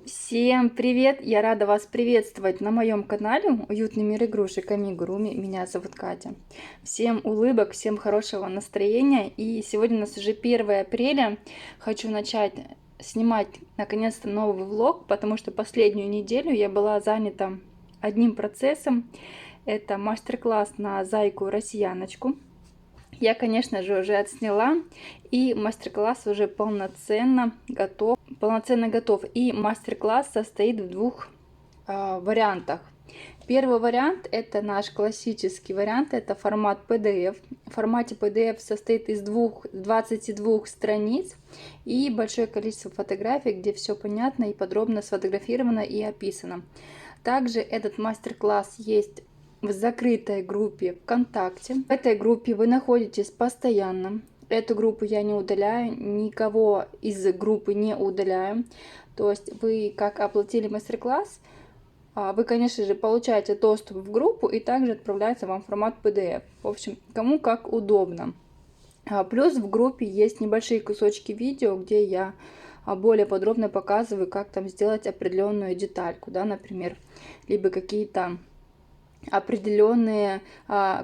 Всем привет! Я рада вас приветствовать на моем канале Уютный мир игрушек Амигуруми. Меня зовут Катя. Всем улыбок, всем хорошего настроения. И сегодня у нас уже 1 апреля. Хочу начать снимать наконец-то новый влог, потому что последнюю неделю я была занята одним процессом. Это мастер-класс на зайку-россияночку. Я, конечно же, уже отсняла, и мастер-класс уже полноценно готов. И мастер-класс состоит в двух вариантах. Первый вариант — это наш классический вариант, это формат PDF. В формате PDF состоит из 22 страниц и большое количество фотографий, где все понятно и подробно сфотографировано и описано. Также этот мастер-класс есть в закрытой группе ВКонтакте. В этой группе вы находитесь постоянно. Эту группу я не удаляю, никого из группы не удаляю. То есть вы как оплатили мастер-класс, вы, конечно же, получаете доступ в группу и также отправляется вам формат PDF. В общем, кому как удобно. Плюс в группе есть небольшие кусочки видео, где я более подробно показываю, как там сделать определенную детальку, да, например, либо какие-то определенные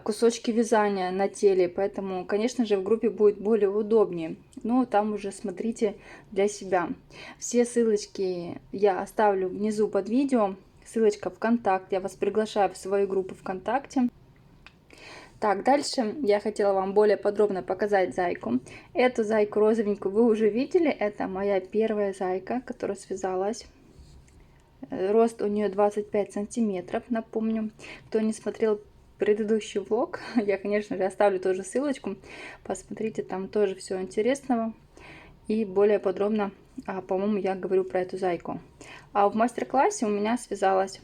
кусочки вязания на теле, поэтому, конечно же, в группе будет более удобнее, но там уже смотрите для себя. Все ссылочки я оставлю внизу под видео, ссылочка ВКонтакте, я вас приглашаю в свою группу ВКонтакте. Так, дальше я хотела вам более подробно показать зайку. Эту зайку розовенькую вы уже видели, это моя первая зайка, которая связалась. Рост у нее 25 сантиметров, напомню. Кто не смотрел предыдущий влог, я, конечно же, оставлю тоже ссылочку. Посмотрите, там тоже все интересного. И более подробно, по-моему, я говорю про эту зайку. А в мастер-классе у меня связалась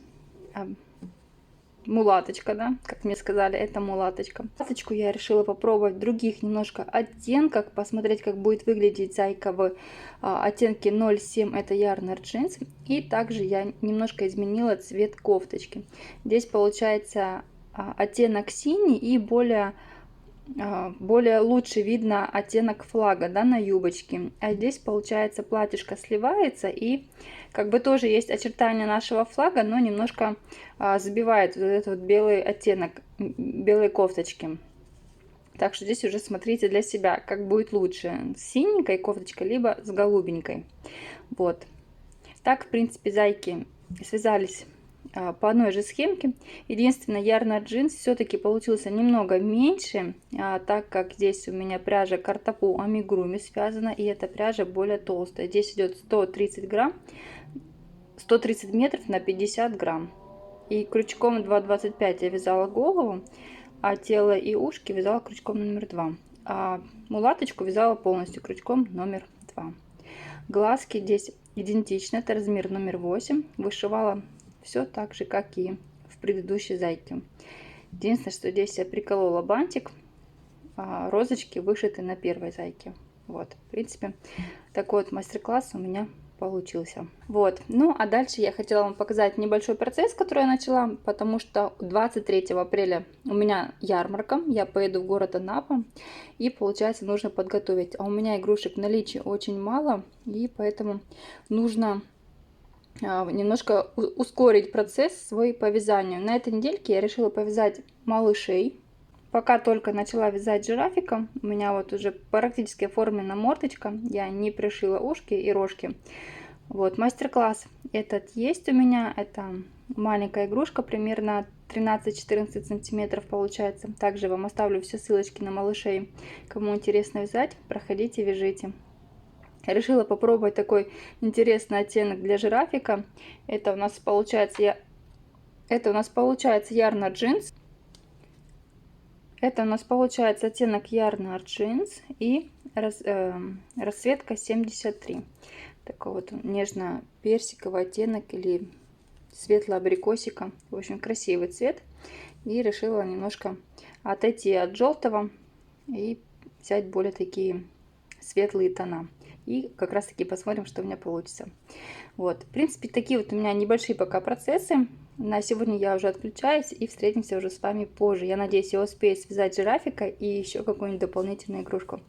мулаточка, да, как мне сказали, это мулаточка. Мулаточку я решила попробовать в других немножко оттенках, посмотреть, как будет выглядеть зайка в оттенке 0,7, это Yarn Jeans. И также я немножко изменила цвет кофточки. Здесь получается оттенок синий и более лучше видно оттенок флага, да, на юбочке. А здесь получается платьишко сливается и как бы тоже есть очертания нашего флага, но немножко забивает вот этот вот белый оттенок белой кофточки. Так что здесь уже смотрите для себя, как будет лучше, с синенькой кофточкой либо с голубенькой. Вот так, в принципе, зайки связались по одной же схемке. Единственное, Yarn Jeans все-таки получился немного меньше, так как здесь у меня пряжа Картопу Амигуруми связана, и эта пряжа более толстая. Здесь идет 130 грамм, 130 метров на 50 грамм. И крючком 2,25 я вязала голову, а тело и ушки вязала крючком номер 2. А мулаточку вязала полностью крючком номер 2. Глазки здесь идентичны, это размер номер 8. Вышивала все так же, как и в предыдущей зайке. Единственное, что здесь я приколола бантик, розочки вышиты на первой зайке. Вот, в принципе, такой вот мастер-класс у меня получился. Вот, ну а дальше я хотела вам показать небольшой процесс, который я начала, потому что 23 апреля у меня ярмарка, я поеду в город Анапа, и получается нужно подготовить. А у меня игрушек в наличии очень мало, и поэтому нужно немножко ускорить процесс свой по вязанию. На этой недельке я решила повязать малышей. Пока только начала вязать жирафика, у меня вот уже практически оформлена мордочка, я не пришила ушки и рожки. Вот, мастер-класс этот есть у меня, это маленькая игрушка, примерно 13-14 сантиметров получается. Также вам оставлю все ссылочки на малышей, кому интересно вязать, проходите, вяжите. Решила попробовать такой интересный оттенок для жирафика. Это у нас получается Yarn Jeans. Это у нас получается оттенок Yarn Jeans и расцветка 73. Такой вот нежно-персиковый оттенок или светло-абрикосика. В общем, красивый цвет. И решила немножко отойти от желтого и взять более такие светлые тона. И как раз таки посмотрим, что у меня получится. Вот, в принципе, такие вот у меня небольшие пока процессы. На сегодня я уже отключаюсь и встретимся уже с вами позже. Я надеюсь, я успею связать жирафика и еще какую-нибудь дополнительную игрушку.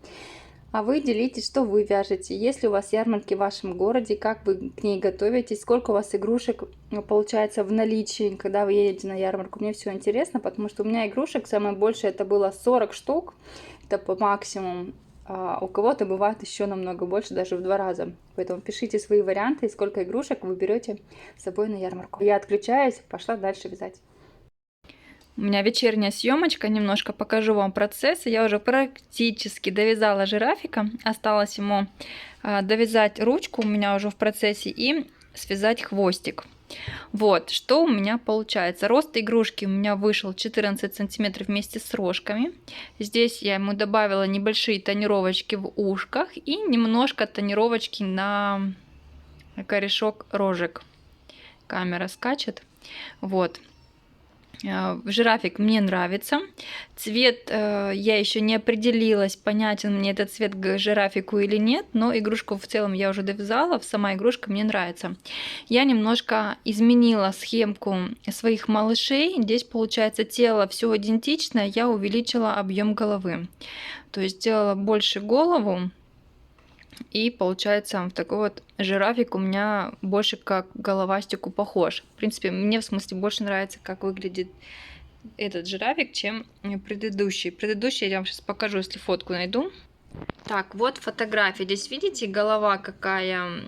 А вы делитесь, что вы вяжете. Есть ли у вас ярмарки в вашем городе, как вы к ней готовитесь, сколько у вас игрушек получается в наличии, когда вы едете на ярмарку. Мне все интересно, потому что у меня игрушек самое большее это было 40 штук, это по максимуму. А у кого-то бывает еще намного больше, даже в 2 раза. Поэтому пишите свои варианты, сколько игрушек вы берете с собой на ярмарку. Я отключаюсь, пошла дальше вязать. У меня вечерняя съемочка, немножко покажу вам процесс. Я уже практически довязала жирафика, осталось ему довязать ручку у меня уже в процессе и связать хвостик. Вот, что у меня получается. Рост игрушки у меня вышел 14 сантиметров вместе с рожками. Здесь я ему добавила небольшие тонировочки в ушках и немножко тонировочки на корешок рожек. Камера скачет. Вот. Жирафик мне нравится. Цвет я еще не определилась, понятен мне этот цвет к жирафику или нет, но игрушку в целом я уже довязала, сама игрушка мне нравится. Я немножко изменила схемку своих малышей. Здесь получается тело все идентичное, я увеличила объем головы. То есть сделала больше голову. И получается такой вот жирафик у меня больше как головастику похож. В принципе, мне в смысле больше нравится, как выглядит этот жирафик, чем предыдущий. Предыдущий я вам сейчас покажу, если фотку найду. Так, вот фотография. Здесь видите, голова какая...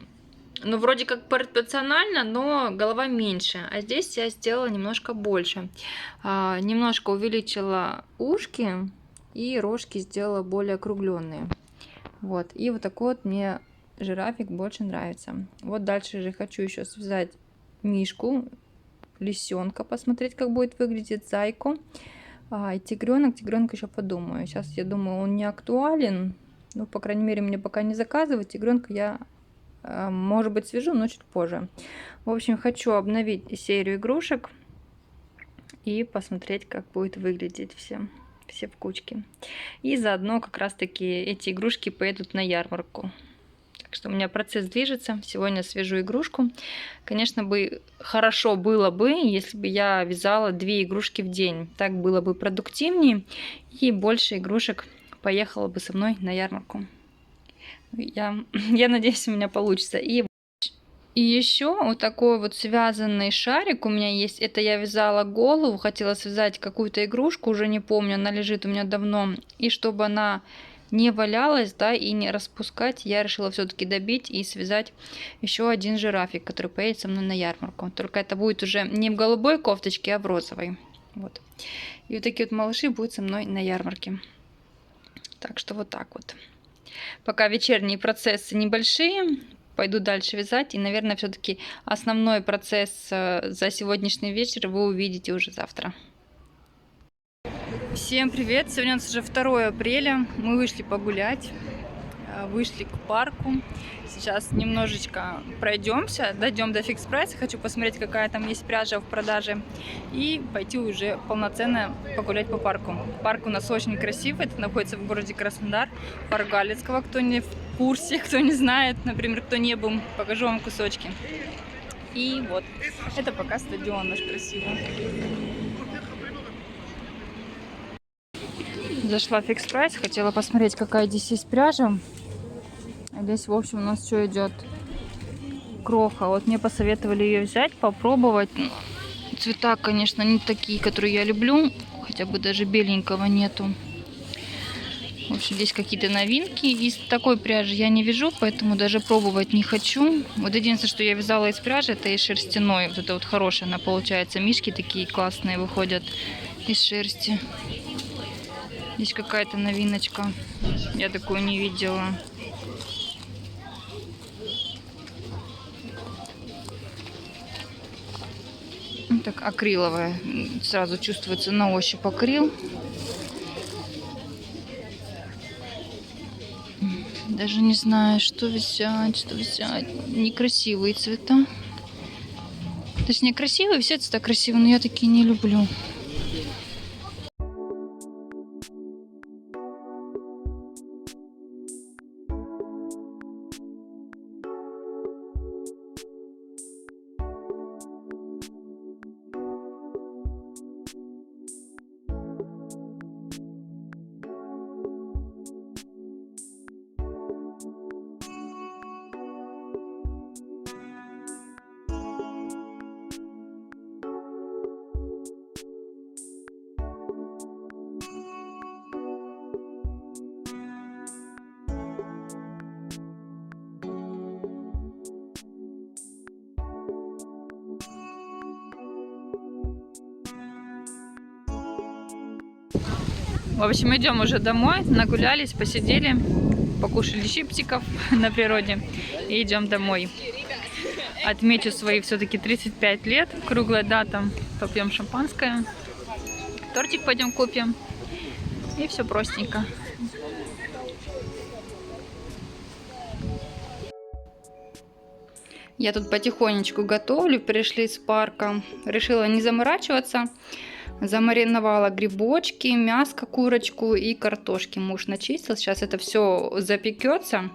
Ну, вроде как пропорционально, но голова меньше. А здесь я сделала немножко больше. Немножко увеличила ушки и рожки сделала более округленные. Вот, и вот такой вот мне жирафик больше нравится. Вот дальше же хочу еще связать мишку, лисенка, посмотреть, как будет выглядеть, зайку. И тигренок еще подумаю. Сейчас я думаю, он не актуален. Ну, по крайней мере, мне пока не заказывать. Тигренка я, может быть, свяжу, но чуть позже. В общем, хочу обновить серию игрушек и посмотреть, как будет выглядеть все в кучке. И заодно как раз таки эти игрушки поедут на ярмарку. Так что у меня процесс движется. Сегодня свяжу игрушку. Конечно, хорошо было бы, если бы я вязала 2 игрушки в день. Так было бы продуктивнее и больше игрушек поехало бы со мной на ярмарку. Я надеюсь, у меня получится. И еще вот такой вот связанный шарик у меня есть. Это я вязала голову, хотела связать какую-то игрушку, уже не помню, она лежит у меня давно. И чтобы она не валялась, да, и не распускать, я решила все-таки добить и связать еще один жирафик, который поедет со мной на ярмарку. Только это будет уже не в голубой кофточке, а в розовой. Вот. И вот такие вот малыши будут со мной на ярмарке. Так что вот так вот. Пока вечерние процессы небольшие. Пойду дальше вязать. И, наверное, все-таки основной процесс за сегодняшний вечер вы увидите уже завтра. Всем привет! Сегодня у нас уже 2 апреля. Мы вышли погулять. Вышли к парку. Сейчас немножечко пройдемся. Дойдем до фикс прайса. Хочу посмотреть, какая там есть пряжа в продаже. И пойти уже полноценно погулять по парку. Парк у нас очень красивый. Это находится в городе Краснодар. Парк Галицкого. Кто не в курсе, кто не знает, например, кто не был, покажу вам кусочки. И вот, это пока стадион наш красивый. Зашла в фикс прайс, хотела посмотреть, какая здесь есть пряжа. Здесь, в общем, у нас что идет? Кроха. Вот мне посоветовали ее взять, попробовать. Цвета, конечно, не такие, которые я люблю. Хотя бы даже беленького нету. В общем, здесь какие-то новинки. Из такой пряжи я не вяжу, поэтому даже пробовать не хочу. Вот единственное, что я вязала из пряжи, это из шерстяной. Вот это вот хорошая она получается. Мишки такие классные выходят из шерсти. Здесь какая-то новиночка. Я такую не видела. Так, акриловая. Сразу чувствуется на ощупь акрил. Даже не знаю, что взять, что взять. Некрасивые цвета. Точнее, красивые, все цвета красивые, но я такие не люблю. В общем, идем уже домой, нагулялись, посидели, покушали чипсиков на природе и идем домой. Отмечу свои все-таки 35 лет, круглая дата, попьем шампанское, тортик пойдем купим и все простенько. Я тут потихонечку готовлю, пришли с парка, решила не заморачиваться. Замариновала грибочки, мяско, курочку и картошки. Муж начистил. Сейчас это все запекется.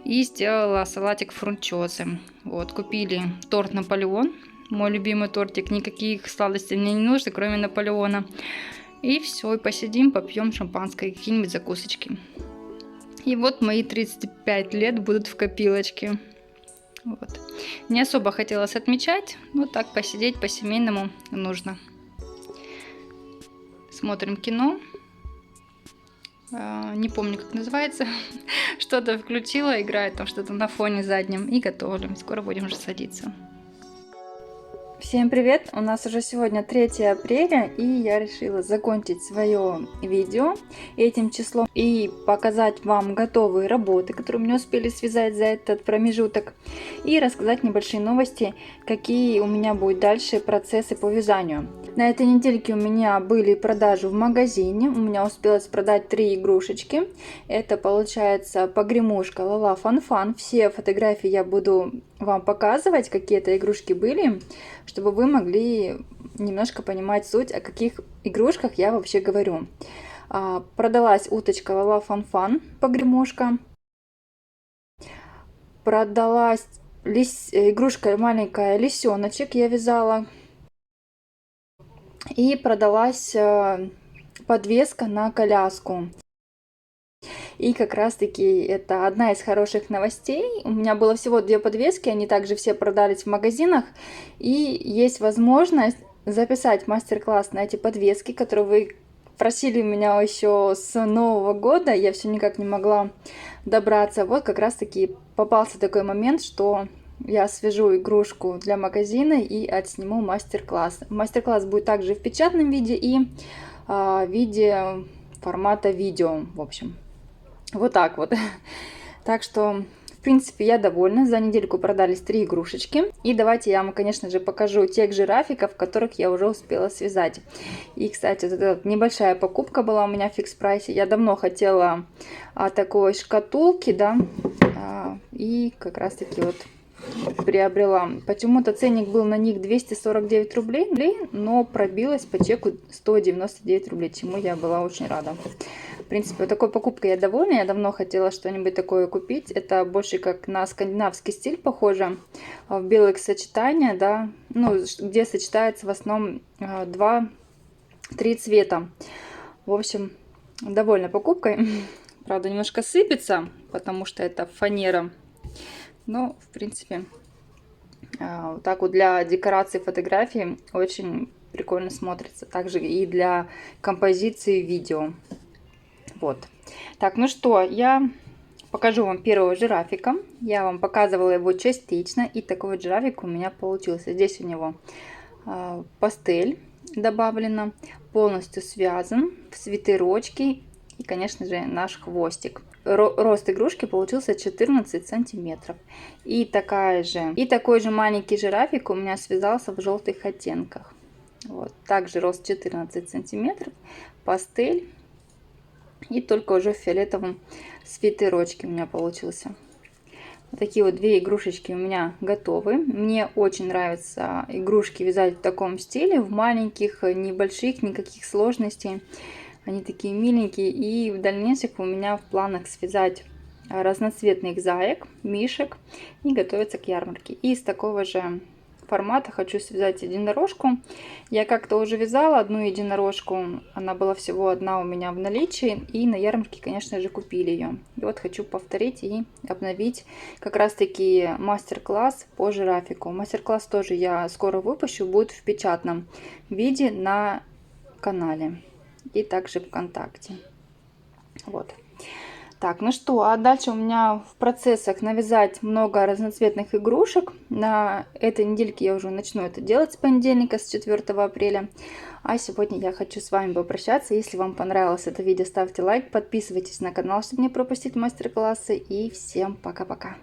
И сделала салатик фунчозы. Вот, купили торт Наполеон. Мой любимый тортик. Никаких сладостей мне не нужно, кроме Наполеона. И все, и посидим, попьем шампанское, какие-нибудь закусочки. И вот мои 35 лет будут в копилочке. Вот. Не особо хотелось отмечать, но так посидеть по-семейному нужно. Смотрим кино. Не помню, как называется. Что-то включила, играет там что-то на фоне заднем. И готовим. Скоро будем уже садиться. Всем привет! У нас уже сегодня 3 апреля, и я решила закончить свое видео этим числом и показать вам готовые работы, которые мне успели связать за этот промежуток, и рассказать небольшие новости, какие у меня будут дальше процессы по вязанию. На этой недельке у меня были продажи в магазине, у меня успелось продать 3 игрушечки. Это получается погремушка Лала Фан-Фан. Все фотографии я буду вам показывать, какие это игрушки были, чтобы вы могли немножко понимать суть, о каких игрушках я вообще говорю. Продалась уточка Лала Фан-Фан, погремушка. Продалась игрушка маленькая лисеночек, я вязала. И продалась подвеска на коляску. И как раз таки это одна из хороших новостей. У меня было всего 2 подвески, они также все продались в магазинах. И есть возможность записать мастер-класс на эти подвески, которые вы просили меня еще с Нового года. Я все никак не могла добраться. Вот как раз таки попался такой момент, что я свяжу игрушку для магазина и отсниму мастер-класс. Мастер-класс будет также в печатном виде и в виде формата видео, в общем. Вот так вот. Так что, в принципе, я довольна. За недельку продались 3 игрушечки. И давайте я вам, конечно же, покажу тех жирафиков, которых я уже успела связать. И, кстати, вот эта небольшая покупка была у меня в фикс-прайсе. Я давно хотела такой шкатулки, да, и как раз-таки вот приобрела. Почему-то ценник был на них 249 рублей, но пробилась по чеку 199 рублей, чему я была очень рада. В принципе, вот такой покупкой я довольна. Я давно хотела что-нибудь такое купить. Это больше как на скандинавский стиль похоже. В белых сочетаниях, да, ну, где сочетается в основном 2-3 цвета. В общем, довольна покупкой. Правда, немножко сыпется, потому что это фанера. Но, в принципе, вот так вот для декорации фотографии очень прикольно смотрится. Также и для композиции видео. Вот. Так, ну что, я покажу вам первого жирафика. Я вам показывала его частично. И такой вот жирафик у меня получился. Здесь у него пастель добавлена. Полностью связан в свитерочки. И, конечно же, наш хвостик. Рост игрушки получился 14 сантиметров. И такой же маленький жирафик у меня связался в желтых оттенках. Вот. Также рост 14 сантиметров. Пастель. И только уже в фиолетовом свитерочке у меня получился. Вот такие вот 2 игрушечки у меня готовы. Мне очень нравятся игрушки вязать в таком стиле. В маленьких, небольших, никаких сложностей. Они такие миленькие. И в дальнейшем у меня в планах связать разноцветных заек, мишек и готовиться к ярмарке. И из такого же формата хочу связать единорожку. Я как-то уже вязала одну единорожку. Она была всего одна у меня в наличии. И на ярмарке, конечно же, купили ее. И вот хочу повторить и обновить как раз-таки мастер-класс по жирафику. Мастер-класс тоже я скоро выпущу. Будет в печатном виде на канале. И также ВКонтакте. Вот. Так, ну что, а дальше у меня в процессах навязать много разноцветных игрушек. На этой недельке я уже начну это делать с понедельника, с 4 апреля. А сегодня я хочу с вами попрощаться. Если вам понравилось это видео, ставьте лайк, подписывайтесь на канал, чтобы не пропустить мастер-классы. И всем пока-пока.